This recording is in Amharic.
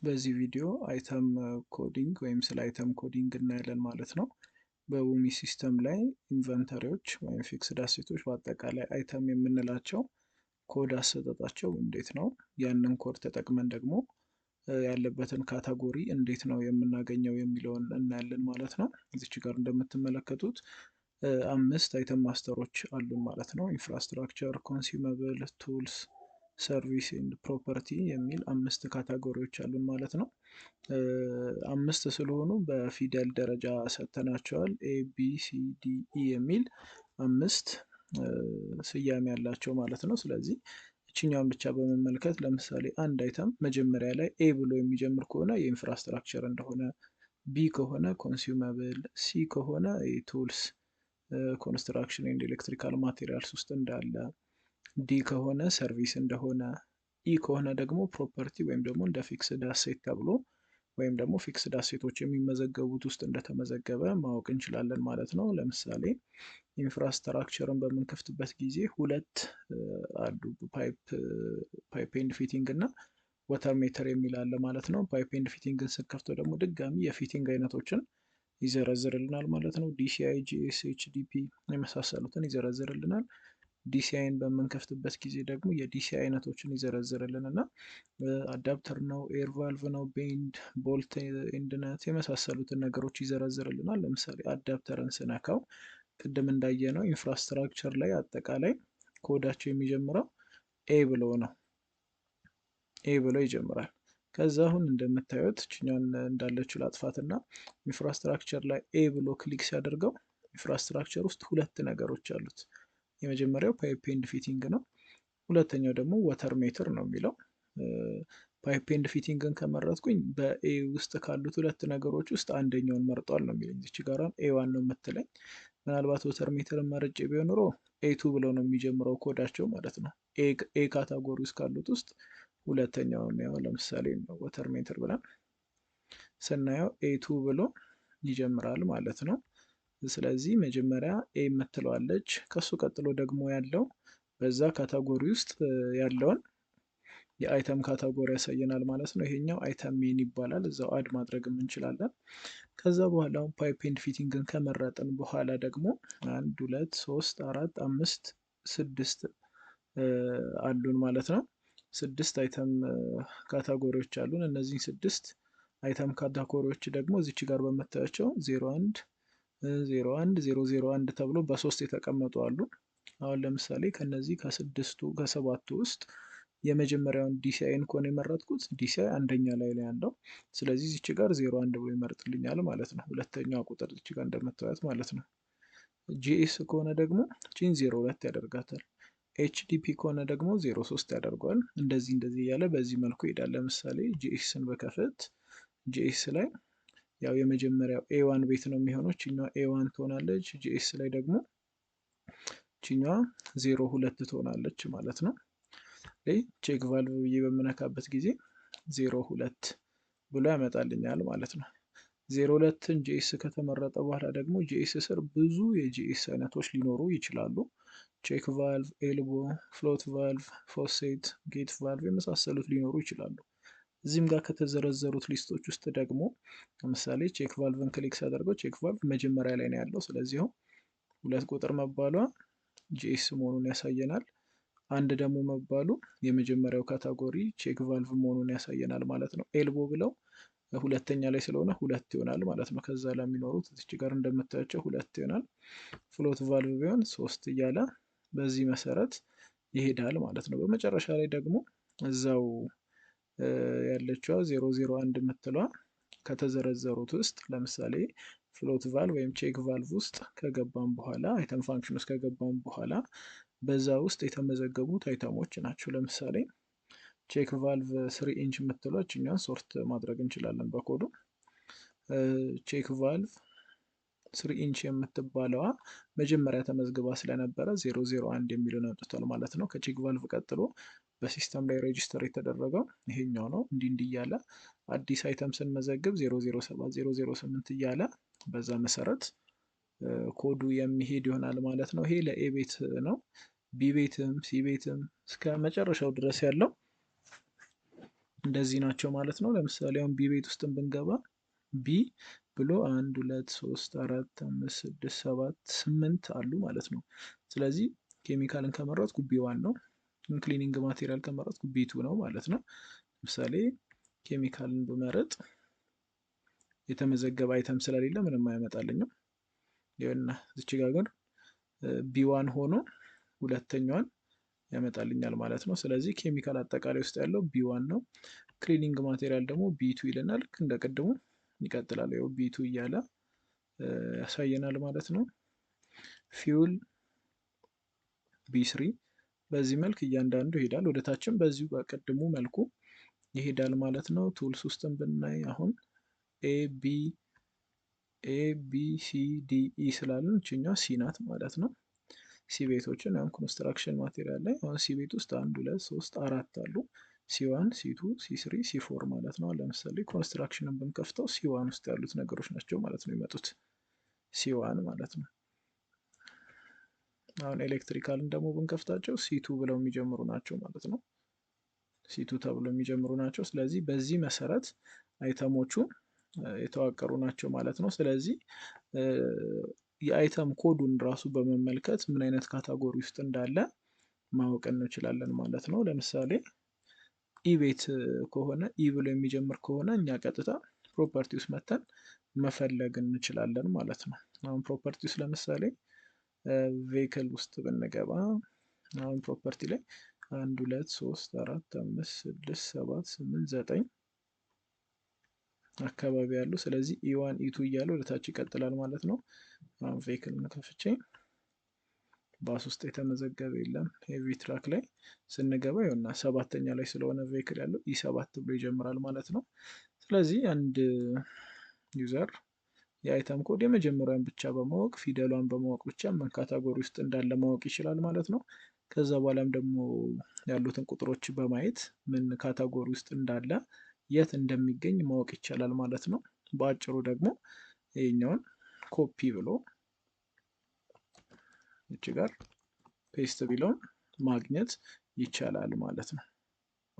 በዚህ ቪዲዮ አይተም ኮዲንግ ወይም ስለ አይተም ኮዲንግ እናያለን ማለት ነው። በቡሚ ሲስተም ላይ ኢንቨንተሪዎች ወይም ፊክስድ አሴቶች በአጠቃላይ አይተም የምንላቸው ኮድ አሰጣጣቸው እንዴት ነው፣ ያንን ኮድ ተጠቅመን ደግሞ ያለበትን ካታጎሪ እንዴት ነው የምናገኘው የሚለውን እናያለን ማለት ነው። እዚች ጋር እንደምትመለከቱት 5 አይተም ማስተሮች አሉን ማለት ነው። ኢንፍራስትራክቸር፣ ኮንሱመብል፣ ቱልስ፣ ሰርቪስ ኤንድ ፕሮፐርቲ የሚል 5 ካታጎሪዎች አሉን ማለት ነው። 5 ስለሆኑ በፊደል ደረጃ ሰጥተናቸዋል። ኤ ቢ ሲ ዲ ኢ የሚል 5 ስያሜ ያላቸው ማለት ነው። ስለዚህ እችኛውን ብቻ በመመልከት ለምሳሌ አንድ አይተም መጀመሪያ ላይ ኤ ብሎ የሚጀምር ከሆነ የኢንፍራስትራክቸር እንደሆነ፣ ቢ ከሆነ ኮንሱመብል፣ ሲ ከሆነ ቱልስ ኮንስትራክሽን ኤንድ ኤሌክትሪካል ማቴሪያልስ ውስጥ እንዳለ፣ ዲ ከሆነ ሰርቪስ እንደሆነ፣ ኢ ከሆነ ደግሞ ፕሮፐርቲ ወይም ደግሞ እንደ ፊክስድ አሴት ተብሎ ወይም ደግሞ ፊክስድ አሴቶች የሚመዘገቡት ውስጥ እንደተመዘገበ ማወቅ እንችላለን ማለት ነው። ለምሳሌ ኢንፍራስትራክቸርን በምንከፍትበት ጊዜ ሁለት አሉ፣ ፓይፕ ኤንድ ፊቲንግ እና ወተር ሜተር የሚል አለ ማለት ነው። ፓይፕ ኤንድ ፊቲንግን ስንከፍተው ደግሞ ድጋሚ የፊቲንግ አይነቶችን ይዘረዝርልናል ማለት ነው። ዲሲአይ፣ ጂኤስ፣ ኤችዲፒ የመሳሰሉትን ይዘረዝርልናል። ዲሲአይን በምንከፍትበት ጊዜ ደግሞ የዲሲአይ አይነቶችን ይዘረዝርልን እና አዳፕተር ነው፣ ኤር ቫልቭ ነው፣ ቤንድ፣ ቦልት ኤንድ ነት የመሳሰሉትን ነገሮች ይዘረዝርልናል። ለምሳሌ አዳፕተርን ስነካው ቅድም እንዳየነው ኢንፍራስትራክቸር ላይ አጠቃላይ ኮዳቸው የሚጀምረው ኤ ብሎ ነው። ኤ ብሎ ይጀምራል። ከዛ አሁን እንደምታዩት ችኛን እንዳለችው ላጥፋትና ኢንፍራስትራክቸር ላይ ኤ ብሎ ክሊክ ሲያደርገው ኢንፍራስትራክቸር ውስጥ ሁለት ነገሮች አሉት። የመጀመሪያው ፓይፕ ኤንድ ፊቲንግ ነው። ሁለተኛው ደግሞ ወተር ሜትር ነው የሚለው። ፓይፕ ኤንድ ፊቲንግን ከመረጥኩኝ በኤ ውስጥ ካሉት ሁለት ነገሮች ውስጥ አንደኛውን መርጧል ነው የሚለኝ። እዚች ጋር ኤዋን ነው የምትለኝ። ምናልባት ወተር ሜትርን መርጬ ቢሆን ኖሮ ኤቱ ብለው ነው የሚጀምረው ኮዳቸው ማለት ነው። ኤ ካታጎሪ ውስጥ ካሉት ውስጥ ሁለተኛውን ያው ለምሳሌ ወተር ሜትር ብለን ስናየው ኤቱ ብሎ ይጀምራል ማለት ነው። ስለዚህ መጀመሪያ ኤ የምትለዋለች፣ ከሱ ቀጥሎ ደግሞ ያለው በዛ ካታጎሪ ውስጥ ያለውን የአይተም ካታጎሪ ያሳየናል ማለት ነው። ይሄኛው አይተም ሜን ይባላል። እዛው አድ ማድረግ እንችላለን። ከዛ በኋላ ፓይፕ ኤንድ ፊቲንግን ከመረጥን በኋላ ደግሞ 1 2 3 4 5 6 አሉን ማለት ነው። 6 አይተም ካታጎሪዎች አሉን። እነዚህ 6 አይተም ካታጎሪዎች ደግሞ እዚች ጋር በምታያቸው 01 01 001 ተብሎ በሶስት የተቀመጡ አሉ። አሁን ለምሳሌ ከነዚህ ከሰባቱ ውስጥ የመጀመሪያውን ዲሲአይን ከሆነ የመረጥኩት ዲሲአይ አንደኛ ላይ ነው ያለው። ስለዚህ እዚች ጋር 01 ብሎ ይመርጥልኛል ማለት ነው። ሁለተኛዋ ቁጥር እዚች ጋር እንደምታዩት ማለት ነው። ጂኤስ ከሆነ ደግሞ ቺን 02 ያደርጋታል። ኤችዲፒ ከሆነ ደግሞ 03 ያደርገዋል። እንደዚህ እያለ በዚህ መልኩ ይሄዳል። ለምሳሌ ጂኤስን በከፍት ጂኤስ ላይ ያው የመጀመሪያው ኤዋን ቤት ነው የሚሆነው። ችኛዋ ኤዋን ትሆናለች። ጂኤስ ላይ ደግሞ ችኛዋ 02 ትሆናለች ማለት ነው። ቼክ ቫልቭ ብዬ በምነካበት ጊዜ 02 ብሎ ያመጣልኛል ማለት ነው። 02ን ጂኤስ ከተመረጠ በኋላ ደግሞ ጂኤስ ስር ብዙ የጂኤስ አይነቶች ሊኖሩ ይችላሉ። ቼክ ቫልቭ፣ ኤልቦ፣ ፍሎት ቫልቭ፣ ፎሴት፣ ጌት ቫልቭ የመሳሰሉት ሊኖሩ ይችላሉ። እዚህም ጋር ከተዘረዘሩት ሊስቶች ውስጥ ደግሞ ለምሳሌ ቼክ ቫልቭን ክሊክ ሳደርገው ቼክ ቫልቭ መጀመሪያ ላይ ነው ያለው። ስለዚህ 2 ቁጥር መባሏ ጂኤስ መሆኑን ያሳየናል። አንድ ደግሞ መባሉ የመጀመሪያው ካታጎሪ ቼክ ቫልቭ መሆኑን ያሳየናል ማለት ነው። ኤልቦ ብለው ሁለተኛ ላይ ስለሆነ 2 ይሆናል ማለት ነው። ከዛ ለሚኖሩት እዚች ጋር እንደምታያቸው 2 ይሆናል። ፍሎት ቫልቭ ቢሆን 3 እያለ በዚህ መሰረት ይሄዳል ማለት ነው። በመጨረሻ ላይ ደግሞ እዛው ያለችዋ 001 የምትለዋ ከተዘረዘሩት ውስጥ ለምሳሌ ፍሎት ቫልቭ ወይም ቼክ ቫልቭ ውስጥ ከገባም በኋላ አይተም ፋንክሽን ውስጥ ከገባም በኋላ በዛ ውስጥ የተመዘገቡት አይተሞች ናቸው። ለምሳሌ ቼክ ቫልቭ 3 ኢንች የምትለው እችኛን ሶርት ማድረግ እንችላለን በኮዱ። ቼክ ቫልቭ 3 ኢንች የምትባለዋ መጀመሪያ ተመዝግባ ስለነበረ 001 የሚለውን አውጥቷል ማለት ነው። ከቼክ ቫልቭ ቀጥሎ በሲስተም ላይ ሬጂስተር የተደረገው ይሄኛው ነው። እንዲህ እያለ አዲስ አይተም ስንመዘግብ 007 008 እያለ በዛ መሰረት ኮዱ የሚሄድ ይሆናል ማለት ነው። ይሄ ለኤ ቤት ነው። ቢ ቤትም ሲ ቤትም እስከ መጨረሻው ድረስ ያለው እንደዚህ ናቸው ማለት ነው። ለምሳሌ አሁን ቢ ቤት ውስጥ ብንገባ ቢ ብሎ 1 2 3 4 5 6 7 8 አሉ ማለት ነው። ስለዚህ ኬሚካልን ከመረጥኩ ቢ1 ነው። ክሊኒንግ ማቴሪያል ከመረጥኩ ቢ2 ነው ማለት ነው። ለምሳሌ ኬሚካልን ብመረጥ የተመዘገበ አይተም ስለሌለ ምንም አያመጣልኝም። ይኸውና እዚች ጋር ግን ቢ1 ሆኖ ሁለተኛዋን ያመጣልኛል ማለት ነው። ስለዚህ ኬሚካል አጠቃላይ ውስጥ ያለው ቢ1 ነው። ክሊኒንግ ማቴሪያል ደግሞ ቢ2 ይለናል። እንደ ቅድሙ ይቀጥላል። ይኸው ቢ2 እያለ ያሳየናል ማለት ነው። ፊውል ቢ3 በዚህ መልክ እያንዳንዱ ይሄዳል። ወደታችም በዚሁ በቅድሙ መልኩ ይሄዳል ማለት ነው። ቱልስ ውስጥም ብናይ አሁን ኤ ቢ ሲ ዲ ኢ ስላለን እችኛው ሲ ናት ማለት ነው። ሲ ቤቶችን አሁን ኮንስትራክሽን ማቴሪያል ላይ አሁን ሲ ቤት ውስጥ 1 2 3 4 አሉ። ሲ1 ሲ2 ሲ3 ሲ4 ማለት ነው። ለምሳሌ ኮንስትራክሽንን ብንከፍተው ሲ1 ውስጥ ያሉት ነገሮች ናቸው ማለት ነው የሚመጡት ሲ1 ማለት ነው። አሁን ኤሌክትሪካልን ደግሞ ብንከፍታቸው ሲ2 ብለው የሚጀምሩ ናቸው ማለት ነው። ሲ2 ተብሎ የሚጀምሩ ናቸው። ስለዚህ በዚህ መሰረት አይተሞቹ የተዋቀሩ ናቸው ማለት ነው። ስለዚህ የአይተም ኮዱን ራሱ በመመልከት ምን አይነት ካታጎሪ ውስጥ እንዳለ ማወቅ እንችላለን ማለት ነው። ለምሳሌ ኢ ቤት ከሆነ ኢ ብሎ የሚጀምር ከሆነ እኛ ቀጥታ ፕሮፐርቲ ውስጥ መተን መፈለግ እንችላለን ማለት ነው። አሁን ፕሮፐርቲ ውስጥ ለምሳሌ ቬሂክል ውስጥ ብንገባ አሁን ፕሮፐርቲ ላይ 1 2 3 4 5 6 7 8 9 አካባቢ ያሉ። ስለዚህ ኢዋን ኢቱ እያለ ወደታች ይቀጥላል ማለት ነው። አሁን ቬሂክልን ከፍቼ ባስ ውስጥ የተመዘገበ የለም። ሄቪ ትራክ ላይ ስንገባ ይኸውና 7ኛ ላይ ስለሆነ ቬሂክል ያለው ኢ7 ብሎ ይጀምራል ማለት ነው። ስለዚህ አንድ ዩዘር የአይተም ኮድ የመጀመሪያውን ብቻ በማወቅ ፊደሏን በማወቅ ብቻ ምን ካታጎሪ ውስጥ እንዳለ ማወቅ ይችላል ማለት ነው። ከዛ በኋላም ደግሞ ያሉትን ቁጥሮች በማየት ምን ካታጎሪ ውስጥ እንዳለ የት እንደሚገኝ ማወቅ ይቻላል ማለት ነው። በአጭሩ ደግሞ ይሄኛውን ኮፒ ብሎ እች ጋር ፔስት ቢለውን ማግኘት ይቻላል ማለት ነው።